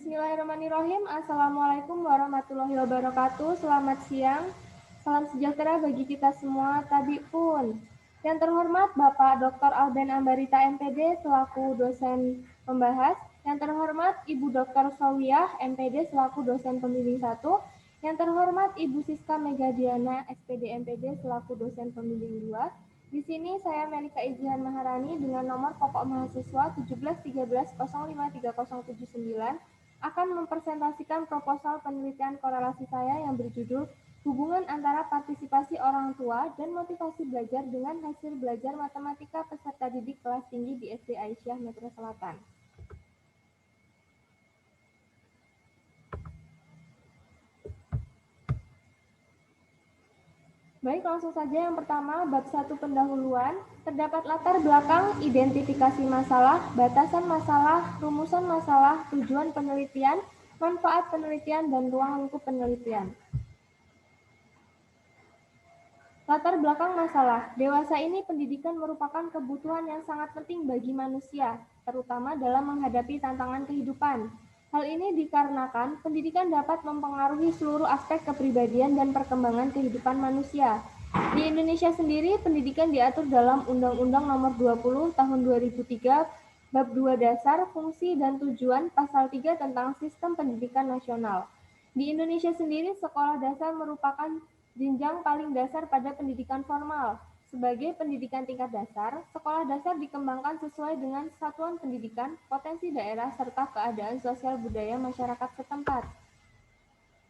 Bismillahirrahmanirrahim. Assalamualaikum warahmatullahi wabarakatuh. Selamat siang. Salam sejahtera bagi kita semua. Tabi pun. Yang terhormat Bapak Dr. Alben Ambarita MPD selaku dosen pembahas. Yang terhormat Ibu Dr. Sawiyah MPD selaku dosen pembimbing 1. Yang terhormat Ibu Siska Megadiana SPD MPD selaku dosen pembimbing 2. Di sini saya Melika Izihan Maharani dengan nomor pokok mahasiswa 1713053079 akan mempresentasikan proposal penelitian korelasi saya yang berjudul Hubungan antara partisipasi orang tua dan motivasi belajar dengan hasil belajar matematika peserta didik kelas tinggi di SD Aisyah Metro Selatan. Baik, langsung saja yang pertama, bab 1 pendahuluan. Terdapat latar belakang, identifikasi masalah, batasan masalah, rumusan masalah, tujuan penelitian, manfaat penelitian, dan ruang lingkup penelitian. Latar belakang masalah. Dewasa ini pendidikan merupakan kebutuhan yang sangat penting bagi manusia, terutama dalam menghadapi tantangan kehidupan. Hal ini dikarenakan pendidikan dapat mempengaruhi seluruh aspek kepribadian dan perkembangan kehidupan manusia. Di Indonesia sendiri, pendidikan diatur dalam Undang-Undang Nomor 20 Tahun 2003, Bab 2 Dasar, Fungsi dan Tujuan, Pasal 3 tentang Sistem Pendidikan Nasional. Di Indonesia sendiri, sekolah dasar merupakan jenjang paling dasar pada pendidikan formal. Sebagai pendidikan tingkat dasar, sekolah dasar dikembangkan sesuai dengan satuan pendidikan, potensi daerah, serta keadaan sosial budaya masyarakat setempat.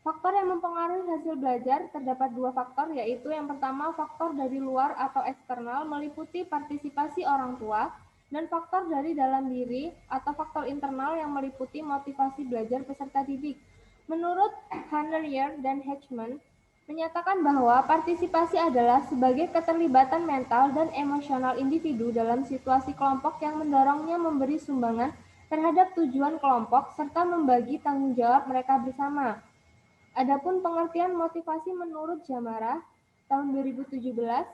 Faktor yang mempengaruhi hasil belajar terdapat dua faktor, yaitu yang pertama faktor dari luar atau eksternal meliputi partisipasi orang tua, dan faktor dari dalam diri atau faktor internal yang meliputi motivasi belajar peserta didik. Menurut Hanner dan Hedgeman, menyatakan bahwa partisipasi adalah sebagai keterlibatan mental dan emosional individu dalam situasi kelompok yang mendorongnya memberi sumbangan terhadap tujuan kelompok serta membagi tanggung jawab mereka bersama. Adapun pengertian motivasi menurut Jamara, tahun 2017,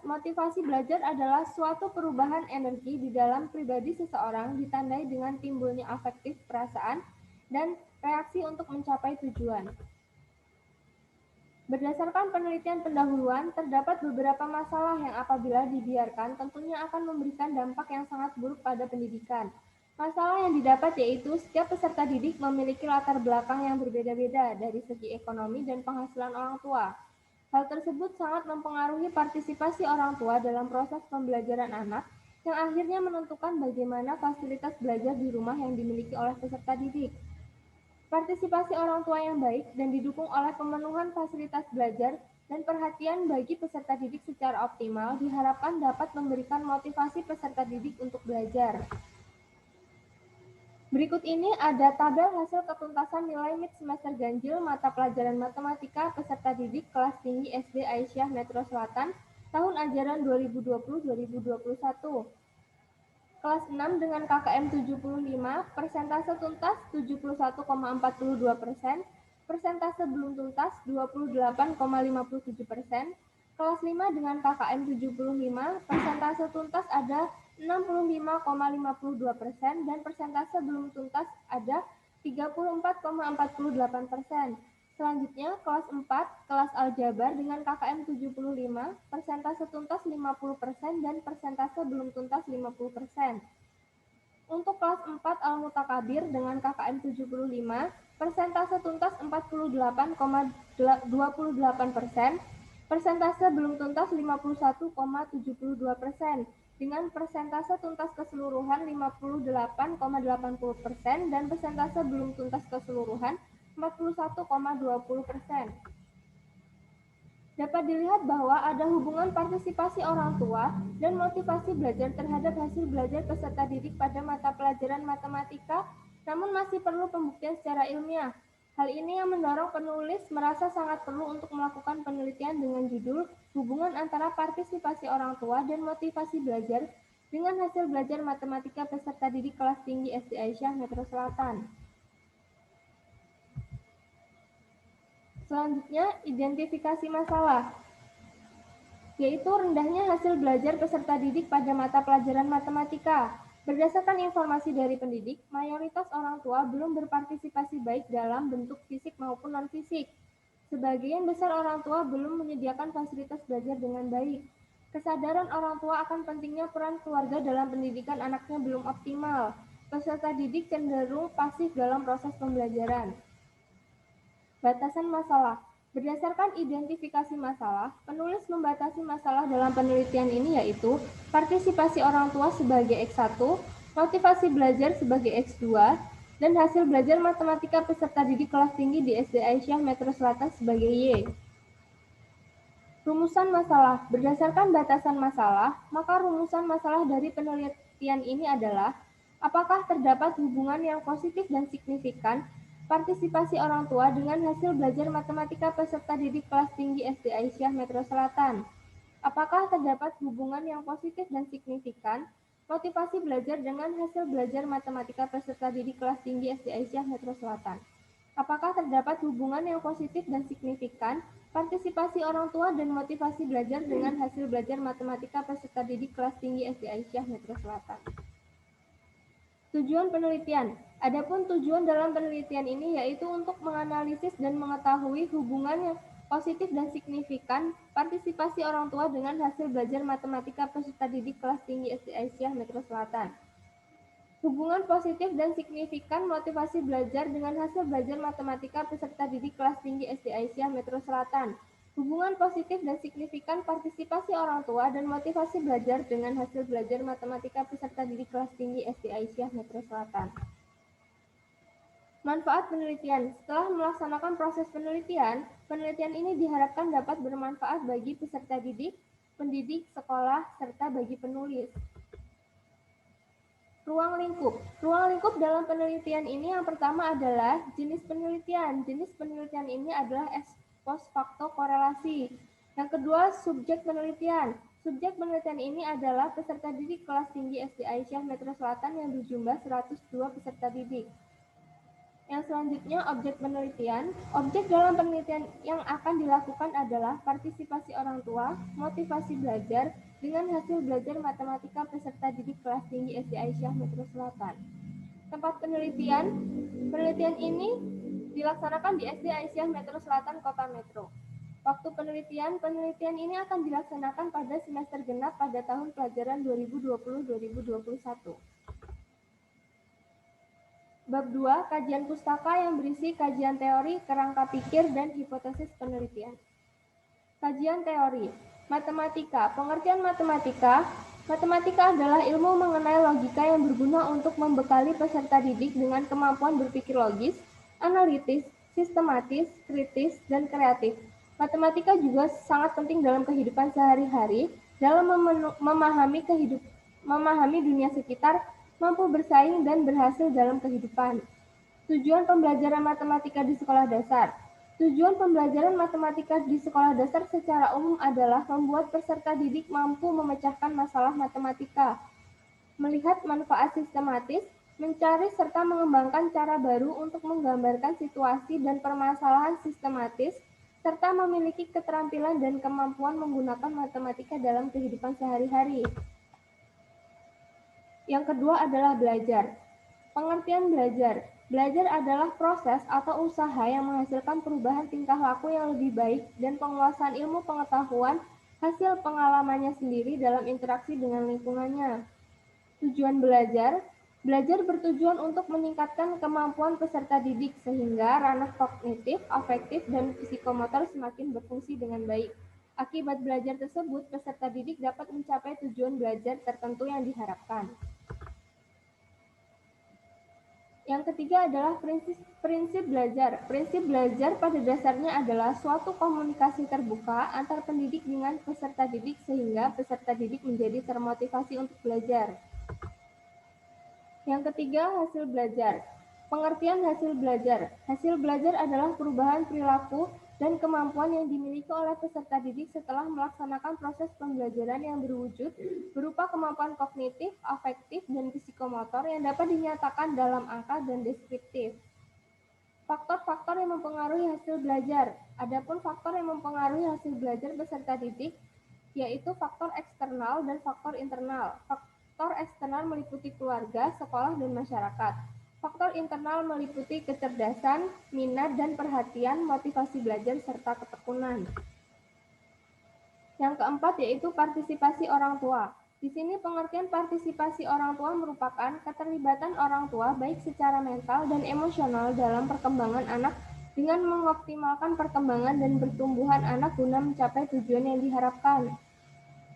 motivasi belajar adalah suatu perubahan energi di dalam pribadi seseorang ditandai dengan timbulnya afektif perasaan dan reaksi untuk mencapai tujuan. Berdasarkan penelitian pendahuluan, terdapat beberapa masalah yang apabila dibiarkan tentunya akan memberikan dampak yang sangat buruk pada pendidikan. Masalah yang didapat yaitu setiap peserta didik memiliki latar belakang yang berbeda-beda dari segi ekonomi dan penghasilan orang tua. Hal tersebut sangat mempengaruhi partisipasi orang tua dalam proses pembelajaran anak, yang akhirnya menentukan bagaimana fasilitas belajar di rumah yang dimiliki oleh peserta didik. Partisipasi orang tua yang baik dan didukung oleh pemenuhan fasilitas belajar dan perhatian bagi peserta didik secara optimal diharapkan dapat memberikan motivasi peserta didik untuk belajar. Berikut ini ada tabel hasil ketuntasan nilai mid semester ganjil mata pelajaran matematika peserta didik kelas tinggi SD Aisyah Metro Selatan tahun ajaran 2020-2021. Kelas 6 dengan KKM 75, persentase tuntas 71,42%, persentase belum tuntas 28,57%, kelas 5 dengan KKM 75, persentase tuntas ada 65,52% dan persentase belum tuntas ada 34,48%. Selanjutnya, kelas 4, kelas Aljabar dengan KKM 75, persentase tuntas 50% dan persentase belum tuntas 50%. Untuk kelas 4 Al-Mutakabir dengan KKM 75, persentase tuntas 48,28%, persentase belum tuntas 51,72%, dengan persentase tuntas keseluruhan 58,80% dan persentase belum tuntas keseluruhan 41,20%. Dapat dilihat bahwa ada hubungan partisipasi orang tua dan motivasi belajar terhadap hasil belajar peserta didik pada mata pelajaran matematika, namun masih perlu pembuktian secara ilmiah. Hal ini yang mendorong penulis merasa sangat perlu untuk melakukan penelitian dengan judul Hubungan antara partisipasi orang tua dan motivasi belajar dengan hasil belajar matematika peserta didik kelas tinggi SD Aisyah Metro Selatan. Selanjutnya, identifikasi masalah, yaitu rendahnya hasil belajar peserta didik pada mata pelajaran matematika. Berdasarkan informasi dari pendidik, mayoritas orang tua belum berpartisipasi baik dalam bentuk fisik maupun non-fisik. Sebagian besar orang tua belum menyediakan fasilitas belajar dengan baik. Kesadaran orang tua akan pentingnya peran keluarga dalam pendidikan anaknya belum optimal. Peserta didik cenderung pasif dalam proses pembelajaran. Batasan masalah. Berdasarkan identifikasi masalah, penulis membatasi masalah dalam penelitian ini yaitu partisipasi orang tua sebagai X1, motivasi belajar sebagai X2, dan hasil belajar matematika peserta didik kelas tinggi di SD Aisyah Metro Selatan sebagai Y. Rumusan masalah. Berdasarkan batasan masalah, maka rumusan masalah dari penelitian ini adalah apakah terdapat hubungan yang positif dan signifikan partisipasi orang tua dengan hasil belajar matematika peserta didik kelas tinggi SD Aisyah Metro Selatan. Apakah terdapat hubungan yang positif dan signifikan motivasi belajar dengan hasil belajar matematika peserta didik kelas tinggi SD Aisyah Metro Selatan? Apakah terdapat hubungan yang positif dan signifikan partisipasi orang tua dan motivasi belajar dengan hasil belajar matematika peserta didik kelas tinggi SD Aisyah Metro Selatan? Tujuan penelitian. Adapun tujuan dalam penelitian ini yaitu untuk menganalisis dan mengetahui hubungan yang positif dan signifikan partisipasi orang tua dengan hasil belajar matematika peserta didik kelas tinggi SD Aisyah Metro Selatan. Hubungan positif dan signifikan motivasi belajar dengan hasil belajar matematika peserta didik kelas tinggi SD Aisyah Metro Selatan. Hubungan positif dan signifikan partisipasi orang tua dan motivasi belajar dengan hasil belajar matematika peserta didik kelas tinggi SD Aisyah Metro Selatan. Manfaat penelitian. Setelah melaksanakan proses penelitian, penelitian ini diharapkan dapat bermanfaat bagi peserta didik, pendidik, sekolah, serta bagi penulis. Ruang lingkup. Ruang lingkup dalam penelitian ini yang pertama adalah jenis penelitian. Jenis penelitian ini adalah ex post facto korelasi. Yang kedua, subjek penelitian. Subjek penelitian ini adalah peserta didik kelas tinggi SD Aisyah Metro Selatan yang berjumlah 102 peserta didik. Yang selanjutnya, objek penelitian. Objek dalam penelitian yang akan dilakukan adalah partisipasi orang tua, motivasi belajar, dengan hasil belajar matematika peserta didik kelas tinggi SD Aisyah Metro Selatan. Tempat penelitian. Penelitian ini dilaksanakan di SD Aisyah Metro Selatan, Kota Metro. Waktu penelitian ini akan dilaksanakan pada semester genap pada tahun pelajaran 2020-2021. Bab 2, kajian pustaka yang berisi kajian teori, kerangka pikir, dan hipotesis penelitian. Kajian teori. Matematika. Pengertian matematika. Matematika adalah ilmu mengenai logika yang berguna untuk membekali peserta didik dengan kemampuan berpikir logis, analitis, sistematis, kritis, dan kreatif. Matematika juga sangat penting dalam kehidupan sehari-hari, dalam memahami dunia sekitar, mampu bersaing dan berhasil dalam kehidupan. Tujuan pembelajaran matematika di sekolah dasar. Tujuan pembelajaran matematika di sekolah dasar secara umum adalah membuat peserta didik mampu memecahkan masalah matematika, melihat manfaat sistematis, mencari serta mengembangkan cara baru untuk menggambarkan situasi dan permasalahan sistematis, serta memiliki keterampilan dan kemampuan menggunakan matematika dalam kehidupan sehari-hari. Yang kedua adalah belajar. Pengertian belajar. Belajar adalah proses atau usaha yang menghasilkan perubahan tingkah laku yang lebih baik dan penguasaan ilmu pengetahuan hasil pengalamannya sendiri dalam interaksi dengan lingkungannya. Tujuan belajar. Belajar bertujuan untuk meningkatkan kemampuan peserta didik sehingga ranah kognitif, afektif, dan psikomotor semakin berfungsi dengan baik. Akibat belajar tersebut, peserta didik dapat mencapai tujuan belajar tertentu yang diharapkan. Yang ketiga adalah prinsip belajar. Prinsip belajar pada dasarnya adalah suatu komunikasi terbuka antar pendidik dengan peserta didik sehingga peserta didik menjadi termotivasi untuk belajar. Yang ketiga, hasil belajar. Pengertian hasil belajar. Hasil belajar adalah perubahan perilaku dan kemampuan yang dimiliki oleh peserta didik setelah melaksanakan proses pembelajaran yang berwujud berupa kemampuan kognitif, afektif, dan psikomotor yang dapat dinyatakan dalam angka dan deskriptif. Faktor-faktor yang mempengaruhi hasil belajar. Adapun faktor yang mempengaruhi hasil belajar peserta didik yaitu faktor eksternal dan faktor internal. Faktor eksternal meliputi keluarga, sekolah, dan masyarakat. Faktor internal meliputi kecerdasan, minat, dan perhatian, motivasi belajar, serta ketekunan. Yang keempat yaitu partisipasi orang tua. Di sini pengertian partisipasi orang tua merupakan keterlibatan orang tua baik secara mental dan emosional dalam perkembangan anak dengan mengoptimalkan perkembangan dan pertumbuhan anak guna mencapai tujuan yang diharapkan.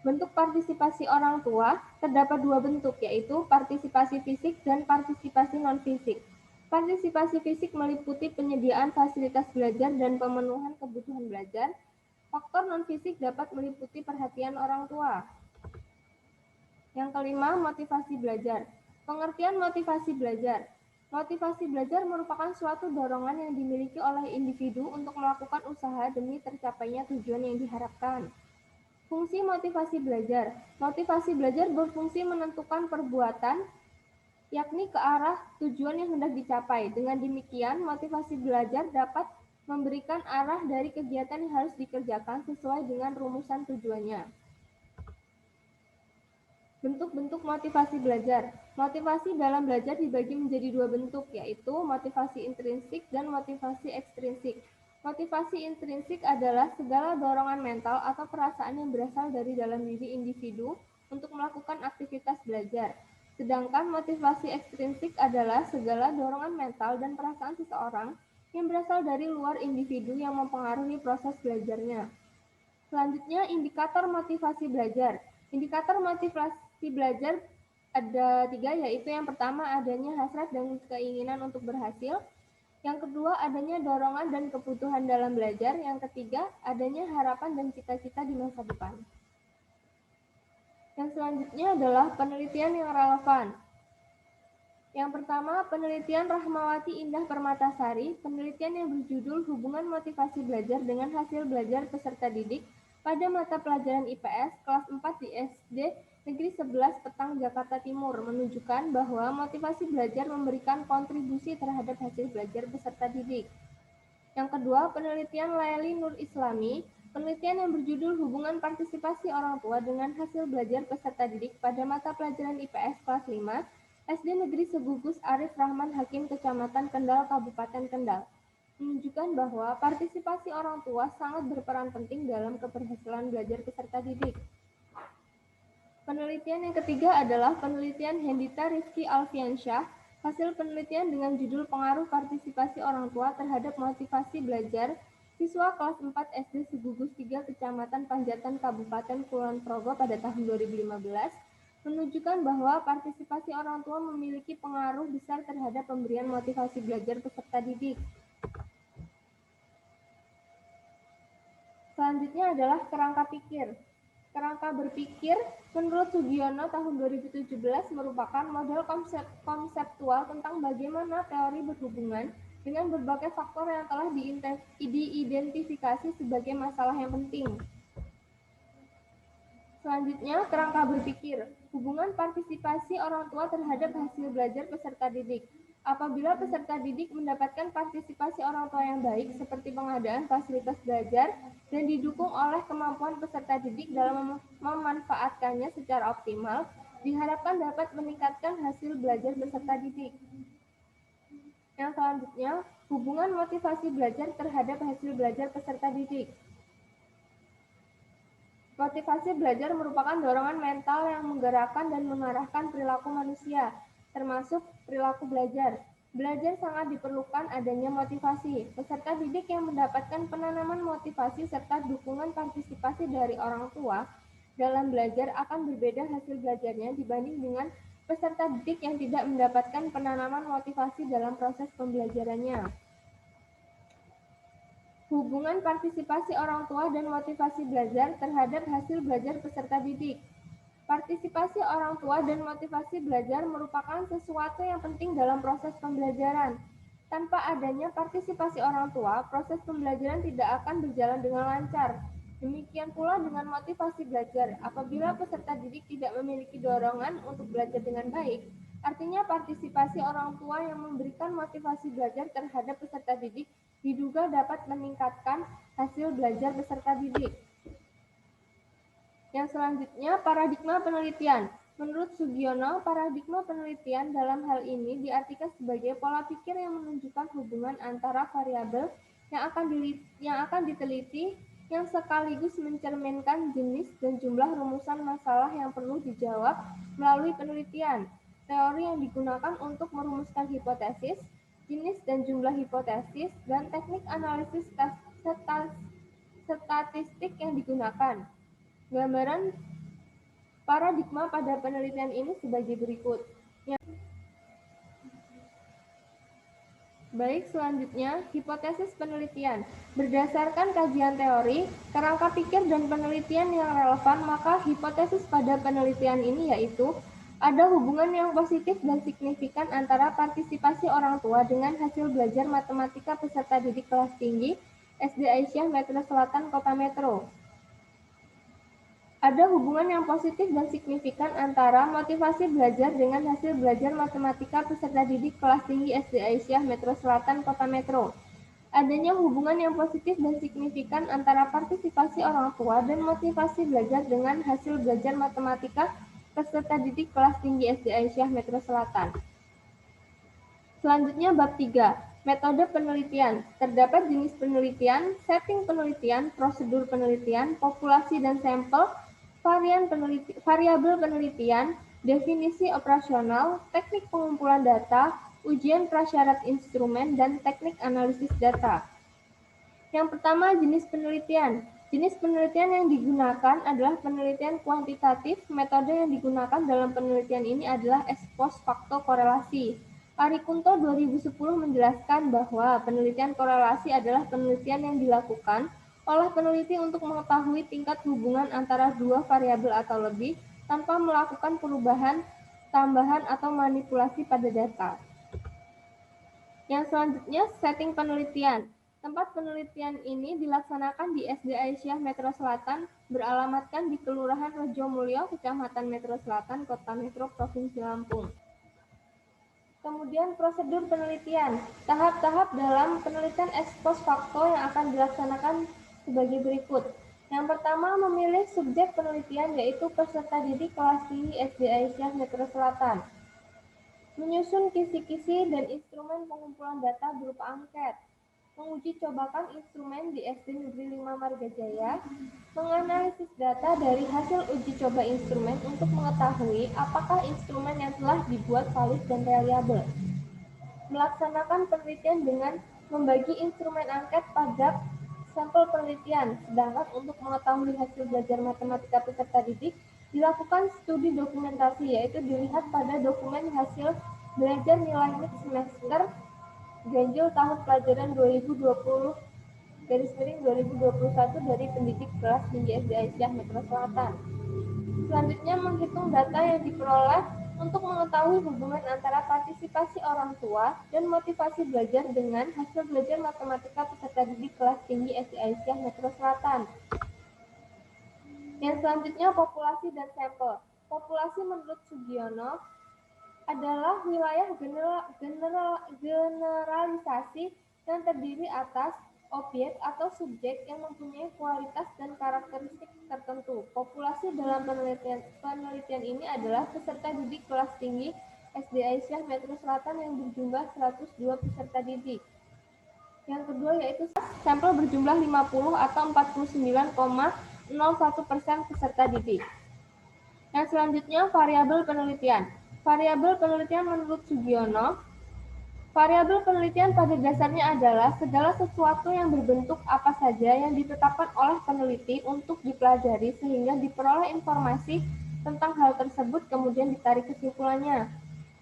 Bentuk partisipasi orang tua terdapat dua bentuk, yaitu partisipasi fisik dan partisipasi non-fisik. Partisipasi fisik meliputi penyediaan fasilitas belajar dan pemenuhan kebutuhan belajar. Faktor non-fisik dapat meliputi perhatian orang tua. Yang kelima, motivasi belajar. Pengertian motivasi belajar. Motivasi belajar merupakan suatu dorongan yang dimiliki oleh individu untuk melakukan usaha demi tercapainya tujuan yang diharapkan. Fungsi motivasi belajar. Motivasi belajar berfungsi menentukan perbuatan, yakni ke arah tujuan yang hendak dicapai. Dengan demikian, motivasi belajar dapat memberikan arah dari kegiatan yang harus dikerjakan sesuai dengan rumusan tujuannya. Bentuk-bentuk motivasi belajar. Motivasi dalam belajar dibagi menjadi dua bentuk, yaitu motivasi intrinsik dan motivasi ekstrinsik. Motivasi intrinsik adalah segala dorongan mental atau perasaan yang berasal dari dalam diri individu untuk melakukan aktivitas belajar. Sedangkan motivasi ekstrinsik adalah segala dorongan mental dan perasaan seseorang yang berasal dari luar individu yang mempengaruhi proses belajarnya. Selanjutnya, indikator motivasi belajar. Indikator motivasi belajar ada tiga, yaitu yang pertama adanya hasrat dan keinginan untuk berhasil. Yang kedua, adanya dorongan dan kebutuhan dalam belajar. Yang ketiga, adanya harapan dan cita-cita di masa depan. Yang selanjutnya adalah penelitian yang relevan. Yang pertama, penelitian Rahmawati Indah Permatasari, penelitian yang berjudul Hubungan Motivasi Belajar dengan Hasil Belajar Peserta Didik pada mata pelajaran IPS kelas 4 di SD Negeri 11 Petang, Jakarta Timur, menunjukkan bahwa motivasi belajar memberikan kontribusi terhadap hasil belajar peserta didik. Yang kedua, penelitian Laili Nur Islami, penelitian yang berjudul Hubungan Partisipasi Orang Tua dengan Hasil Belajar Peserta Didik pada mata pelajaran IPS kelas 5 SD Negeri Segugus Arif Rahman Hakim, Kecamatan Kendal, Kabupaten Kendal, menunjukkan bahwa partisipasi orang tua sangat berperan penting dalam keberhasilan belajar peserta didik. Penelitian yang ketiga adalah penelitian Hendita Rifki Alfiansyah, hasil penelitian dengan judul Pengaruh Partisipasi Orang Tua terhadap Motivasi Belajar siswa kelas 4 SD Segugus 3 Kecamatan Panjatan Kabupaten Kulon Progo pada tahun 2015, menunjukkan bahwa partisipasi orang tua memiliki pengaruh besar terhadap pemberian motivasi belajar peserta didik. Selanjutnya adalah kerangka pikir. Kerangka berpikir menurut Sugiono tahun 2017 merupakan model konseptual tentang bagaimana teori berhubungan dengan berbagai faktor yang telah diidentifikasi sebagai masalah yang penting. Selanjutnya, kerangka berpikir, hubungan partisipasi orang tua terhadap hasil belajar peserta didik. Apabila peserta didik mendapatkan partisipasi orang tua yang baik seperti pengadaan fasilitas belajar dan didukung oleh kemampuan peserta didik dalam memanfaatkannya secara optimal, diharapkan dapat meningkatkan hasil belajar peserta didik. Yang selanjutnya, hubungan motivasi belajar terhadap hasil belajar peserta didik. Motivasi belajar merupakan dorongan mental yang menggerakkan dan mengarahkan perilaku manusia, termasuk perilaku belajar. Belajar sangat diperlukan adanya motivasi. Peserta didik yang mendapatkan penanaman motivasi serta dukungan partisipasi dari orang tua dalam belajar akan berbeda hasil belajarnya dibanding dengan peserta didik yang tidak mendapatkan penanaman motivasi dalam proses pembelajarannya. Hubungan partisipasi orang tua dan motivasi belajar terhadap hasil belajar peserta didik. Partisipasi orang tua dan motivasi belajar merupakan sesuatu yang penting dalam proses pembelajaran. Tanpa adanya partisipasi orang tua, proses pembelajaran tidak akan berjalan dengan lancar. Demikian pula dengan motivasi belajar. Apabila peserta didik tidak memiliki dorongan untuk belajar dengan baik, artinya partisipasi orang tua yang memberikan motivasi belajar terhadap peserta didik diduga dapat meningkatkan hasil belajar peserta didik. Yang selanjutnya, paradigma penelitian. Menurut Sugiono, paradigma penelitian dalam hal ini diartikan sebagai pola pikir yang menunjukkan hubungan antara variabel yang akan diteliti yang sekaligus mencerminkan jenis dan jumlah rumusan masalah yang perlu dijawab melalui penelitian. Teori yang digunakan untuk merumuskan hipotesis, jenis dan jumlah hipotesis, dan teknik analisis statistik yang digunakan. Gambaran paradigma pada penelitian ini sebagai berikut. Baik, selanjutnya, hipotesis penelitian. Berdasarkan kajian teori, kerangka pikir dan penelitian yang relevan, maka hipotesis pada penelitian ini yaitu ada hubungan yang positif dan signifikan antara partisipasi orang tua dengan hasil belajar matematika peserta didik kelas tinggi SD Aisyah Metro Selatan Kota Metro. Ada hubungan yang positif dan signifikan antara motivasi belajar dengan hasil belajar matematika peserta didik kelas tinggi SD Aisyah Metro Selatan Kota Metro. Adanya hubungan yang positif dan signifikan antara partisipasi orang tua dan motivasi belajar dengan hasil belajar matematika peserta didik kelas tinggi SD Aisyah Metro Selatan. Selanjutnya bab 3, metode penelitian. Terdapat jenis penelitian, setting penelitian, prosedur penelitian, populasi dan sampel, variabel penelitian, definisi operasional, teknik pengumpulan data, ujian prasyarat instrumen, dan teknik analisis data. Yang pertama, jenis penelitian. Jenis penelitian yang digunakan adalah penelitian kuantitatif. Metode yang digunakan dalam penelitian ini adalah ex post facto korelasi. Arikunto 2010 menjelaskan bahwa penelitian korelasi adalah penelitian yang dilakukan oleh peneliti untuk mengetahui tingkat hubungan antara dua variabel atau lebih tanpa melakukan perubahan, tambahan, atau manipulasi pada data. Yang selanjutnya, setting penelitian. Tempat penelitian ini dilaksanakan di SD Aisyah Metro Selatan, beralamatkan di Kelurahan Rejomulyo, Kecamatan Metro Selatan, Kota Metro, Provinsi Lampung. Kemudian prosedur penelitian. Tahap-tahap dalam penelitian ex post facto yang akan dilaksanakan sebagai berikut. Yang pertama, memilih subjek penelitian yaitu peserta didik kelas tinggi SD Aisyah Metro Selatan. Menyusun kisi-kisi dan instrumen pengumpulan data berupa angket. Menguji cobakan instrumen di SD Negeri 5 Margajaya, menganalisis data dari hasil uji coba instrumen untuk mengetahui apakah instrumen yang telah dibuat valid dan reliable. Melaksanakan penelitian dengan membagi instrumen angket pada sampel penelitian, sedangkan untuk mengetahui hasil belajar matematika peserta didik, dilakukan studi dokumentasi, yaitu dilihat pada dokumen hasil belajar nilai mid semester ganjil tahun pelajaran 2020/2021 dari pendidik kelas tinggi SD Aisyah Metro Selatan. Selanjutnya, menghitung data yang diperoleh untuk mengetahui hubungan antara partisipasi orang tua dan motivasi belajar dengan hasil belajar matematika peserta didik kelas tinggi SD Aisyah Metro Selatan. Yang selanjutnya, populasi dan sampel. Populasi menurut Sugiono adalah wilayah generalisasi yang terdiri atas objek atau subjek yang mempunyai kualitas dan karakteristik tertentu. Populasi dalam penelitian ini adalah peserta didik kelas tinggi SD Aisyah Metro Selatan yang berjumlah 102 peserta didik. Yang kedua yaitu sampel berjumlah 50 atau 49,01% peserta didik. Yang selanjutnya, variabel penelitian. Variabel penelitian menurut Sugiono, variabel penelitian pada dasarnya adalah segala sesuatu yang berbentuk apa saja yang ditetapkan oleh peneliti untuk dipelajari sehingga diperoleh informasi tentang hal tersebut kemudian ditarik kesimpulannya.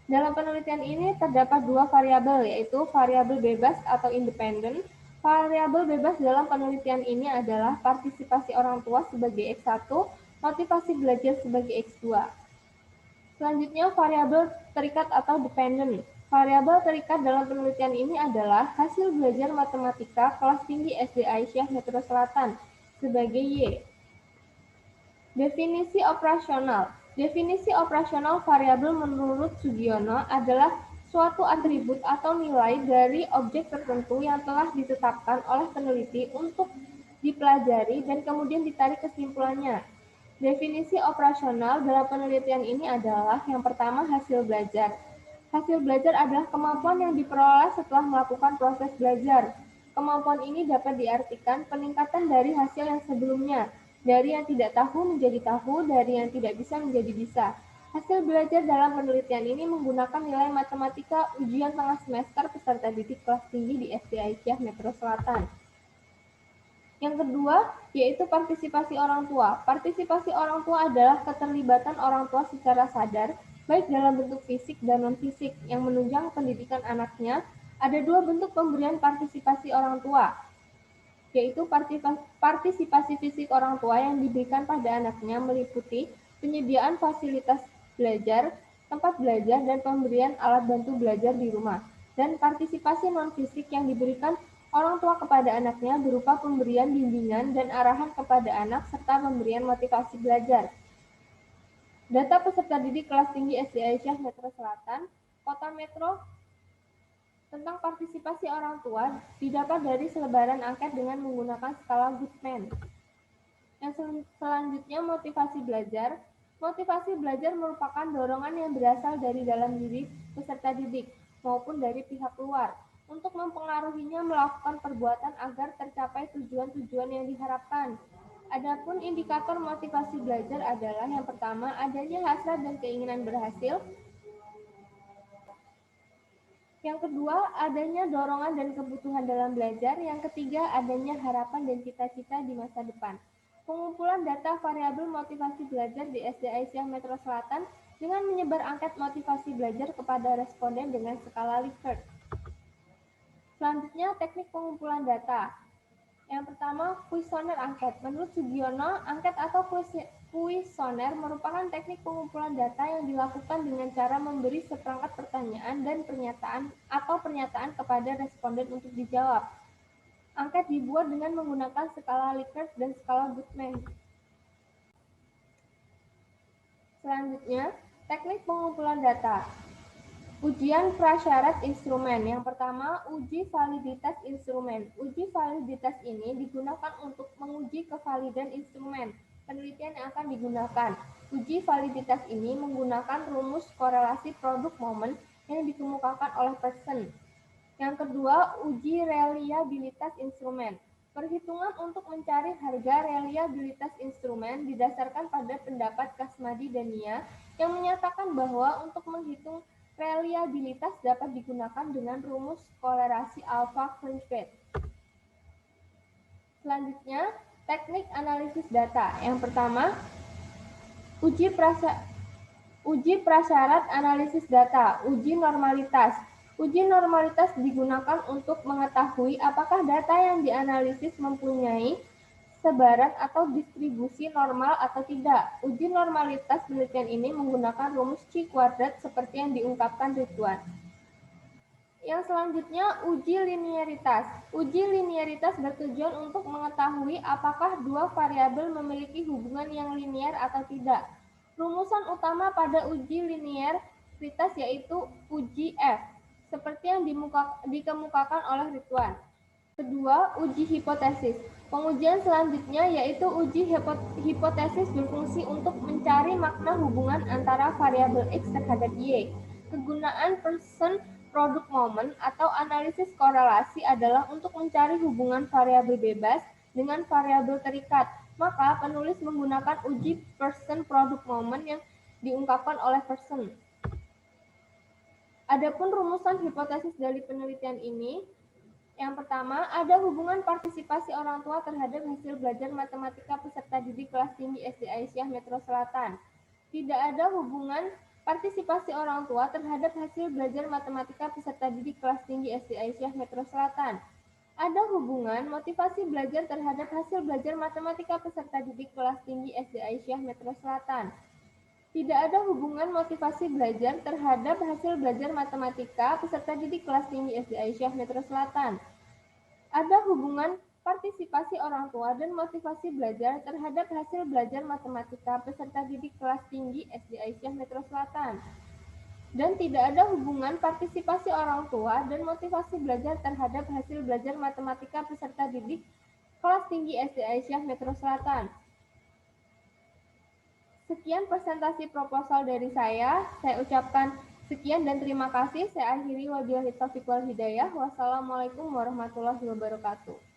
Dalam penelitian ini terdapat dua variabel, yaitu variabel bebas atau independen. Variabel bebas dalam penelitian ini adalah partisipasi orang tua sebagai X1, motivasi belajar sebagai X2. Selanjutnya, variabel terikat atau dependen. Variabel terikat dalam penelitian ini adalah hasil belajar matematika kelas tinggi SD Aisyah Metro Selatan sebagai Y. Definisi operasional. Definisi operasional variabel menurut Sugiono adalah suatu atribut atau nilai dari objek tertentu yang telah ditetapkan oleh peneliti untuk dipelajari dan kemudian ditarik kesimpulannya. Definisi operasional dalam penelitian ini adalah yang pertama hasil belajar. Hasil belajar adalah kemampuan yang diperoleh setelah melakukan proses belajar. Kemampuan ini dapat diartikan peningkatan dari hasil yang sebelumnya, dari yang tidak tahu menjadi tahu, dari yang tidak bisa menjadi bisa. Hasil belajar dalam penelitian ini menggunakan nilai matematika ujian tengah semester peserta didik kelas tinggi di SD Aisyah Metro Selatan. Yang kedua, yaitu partisipasi orang tua. Partisipasi orang tua adalah keterlibatan orang tua secara sadar, baik dalam bentuk fisik dan non-fisik, yang menunjang pendidikan anaknya. Ada dua bentuk pemberian partisipasi orang tua, yaitu partisipasi fisik orang tua yang diberikan pada anaknya meliputi penyediaan fasilitas belajar, tempat belajar, dan pemberian alat bantu belajar di rumah. Dan partisipasi non-fisik yang diberikan orang tua kepada anaknya berupa pemberian bimbingan dan arahan kepada anak serta pemberian motivasi belajar. Data peserta didik kelas tinggi SD Aisyah Metro Selatan, Kota Metro tentang partisipasi orang tua didapat dari selebaran angket dengan menggunakan skala Goodman. Yang selanjutnya motivasi belajar. Motivasi belajar merupakan dorongan yang berasal dari dalam diri peserta didik maupun dari pihak luar untuk mempengaruhinya melakukan perbuatan agar tercapai tujuan-tujuan yang diharapkan. Adapun indikator motivasi belajar adalah yang pertama adanya hasrat dan keinginan berhasil. Yang kedua, adanya dorongan dan kebutuhan dalam belajar. Yang ketiga, adanya harapan dan cita-cita di masa depan. Pengumpulan data variabel motivasi belajar di SD Aisyah Metro Selatan dengan menyebar angket motivasi belajar kepada responden dengan skala Likert. Selanjutnya, teknik pengumpulan data. Yang pertama, kuesioner angket. Menurut Sugiono, angket atau kuesioner merupakan teknik pengumpulan data yang dilakukan dengan cara memberi seperangkat pertanyaan dan pernyataan kepada responden untuk dijawab. Angket dibuat dengan menggunakan skala Likert dan skala Goodman. Selanjutnya, teknik pengumpulan data. Ujian prasyarat instrumen. Yang pertama, uji validitas instrumen. Uji validitas ini digunakan untuk menguji kevalidan instrumen penelitian yang akan digunakan. Uji validitas ini menggunakan rumus korelasi produk momen yang dikemukakan oleh Pearson. Yang kedua, uji reliabilitas instrumen. Perhitungan untuk mencari harga reliabilitas instrumen didasarkan pada pendapat Kasmadi dan Nia yang menyatakan bahwa untuk menghitung reliabilitas dapat digunakan dengan rumus kolerasi alpha Crunchbase. Selanjutnya, teknik analisis data. Yang pertama, uji prasyarat analisis data, uji normalitas. Uji normalitas digunakan untuk mengetahui apakah data yang dianalisis mempunyai sebaran atau distribusi normal atau tidak. Uji normalitas penelitian ini menggunakan rumus C-kuadrat seperti yang diungkapkan Ridwan. Yang selanjutnya, uji linearitas. Uji linearitas bertujuan untuk mengetahui apakah dua variabel memiliki hubungan yang linear atau tidak. Rumusan utama pada uji linearitas yaitu uji F, seperti yang dikemukakan oleh Ridwan. Kedua, uji hipotesis. Pengujian selanjutnya yaitu uji hipotesis berfungsi untuk mencari makna hubungan antara variabel X terhadap Y. Kegunaan Pearson produk momen atau analisis korelasi adalah untuk mencari hubungan variabel bebas dengan variabel terikat. Maka penulis menggunakan uji Pearson produk momen yang diungkapkan oleh Pearson. Adapun rumusan hipotesis dari penelitian ini, yang pertama, ada hubungan partisipasi orang tua terhadap hasil belajar matematika peserta didik kelas tinggi SD Aisyah Metro Selatan. Tidak ada hubungan partisipasi orang tua terhadap hasil belajar matematika peserta didik kelas tinggi SD Aisyah Metro Selatan. Ada hubungan motivasi belajar terhadap hasil belajar matematika peserta didik kelas tinggi SD Aisyah Metro Selatan. Tidak ada hubungan motivasi belajar terhadap hasil belajar matematika peserta didik kelas tinggi SD Aisyah Metro Selatan. Ada hubungan partisipasi orang tua dan motivasi belajar terhadap hasil belajar matematika peserta didik kelas tinggi SD Aisyah Metro Selatan. Dan tidak ada hubungan partisipasi orang tua dan motivasi belajar terhadap hasil belajar matematika peserta didik kelas tinggi SD Aisyah Metro Selatan. Sekian presentasi proposal dari saya. Saya ucapkan sekian dan terima kasih. Saya akhiri wabillahi taufiq wal hidayah. Wassalamualaikum warahmatullahi wabarakatuh.